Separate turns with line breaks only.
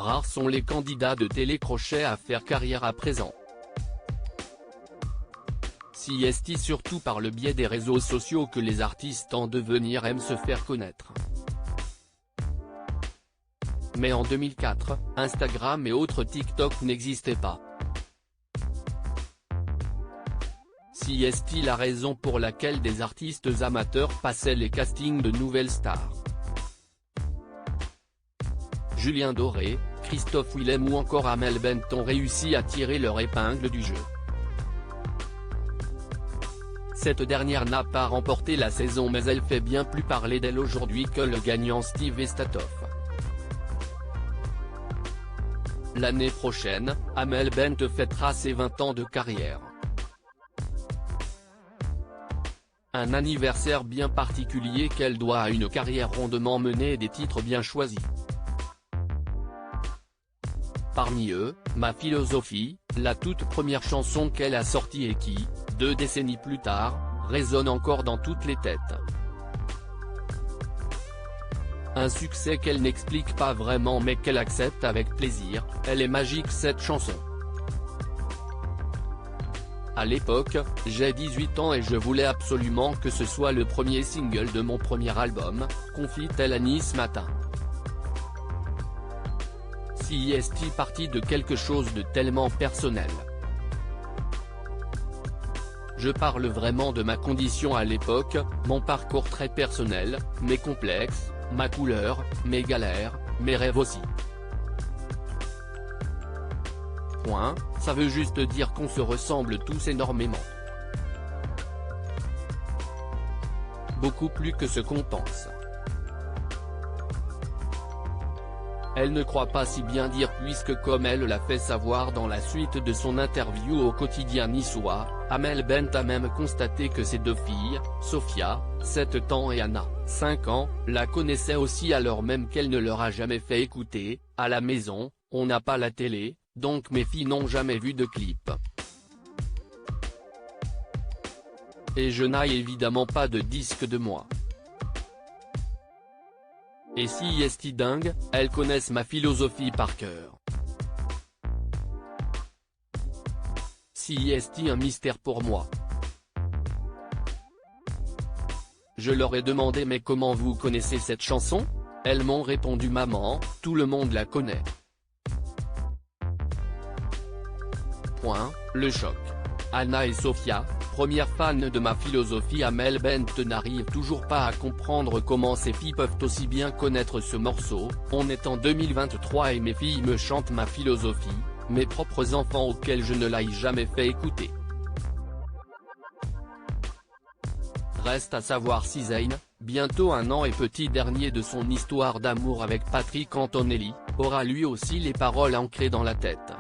rares sont les candidats de télécrochet à faire carrière à présent. Si est surtout par le biais des réseaux sociaux que les artistes en devenir aiment se faire connaître. Mais en 2004, Instagram et autres TikTok n'existaient pas. Si est la raison pour laquelle des artistes amateurs passaient les castings de nouvelles stars. Julien Doré, Christophe Willem ou encore Amel Bent ont réussi à tirer leur épingle du jeu. Cette dernière n'a pas remporté la saison mais elle fait bien plus parler d'elle aujourd'hui que le gagnant Steve Estatoff. L'année prochaine, Amel Bent fêtera ses 20 ans de carrière. Un anniversaire bien particulier qu'elle doit à une carrière rondement menée et des titres bien choisis. Parmi eux, Ma philosophie, la toute première chanson qu'elle a sortie et qui, 2 décennies plus tard, résonne encore dans toutes les têtes. Un succès qu'elle n'explique pas vraiment mais qu'elle accepte avec plaisir, elle est magique cette chanson. À l'époque, j'ai 18 ans et je voulais absolument que ce soit le premier single de mon premier album, confie-t-elle à Nice Matin. Si est parti de quelque chose de tellement personnel. Je parle vraiment de ma condition à l'époque, mon parcours très personnel, mes complexes, ma couleur, mes galères, mes rêves aussi. Point, ça veut juste dire qu'on se ressemble tous énormément. Beaucoup plus que ce qu'on pense. Elle ne croit pas si bien dire puisque comme elle l'a fait savoir dans la suite de son interview au quotidien niçois, Amel Bent a même constaté que ses 2 filles, Sophia, 7 ans et Anna, 5 ans, la connaissaient aussi alors même qu'elle ne leur a jamais fait écouter. À la maison, on n'a pas la télé, donc mes filles n'ont jamais vu de clip. Et je n'ai évidemment pas de disque de moi. Et si est dingue, elles connaissent ma philosophie par cœur. Si est un mystère pour moi. Je leur ai demandé mais comment vous connaissez cette chanson? Elles m'ont répondu maman, tout le monde la connaît. Point, le choc. Anna et Sophia, premières fans de ma philosophie. Amel Bent n'arrive toujours pas à comprendre comment ses filles peuvent aussi bien connaître ce morceau. On est en 2023 et mes filles me chantent ma philosophie, mes propres enfants auxquels je ne l'ai jamais fait écouter. Reste à savoir si Zayn, bientôt 1 an et petit dernier de son histoire d'amour avec Patrick Antonelli, aura lui aussi les paroles ancrées dans la tête.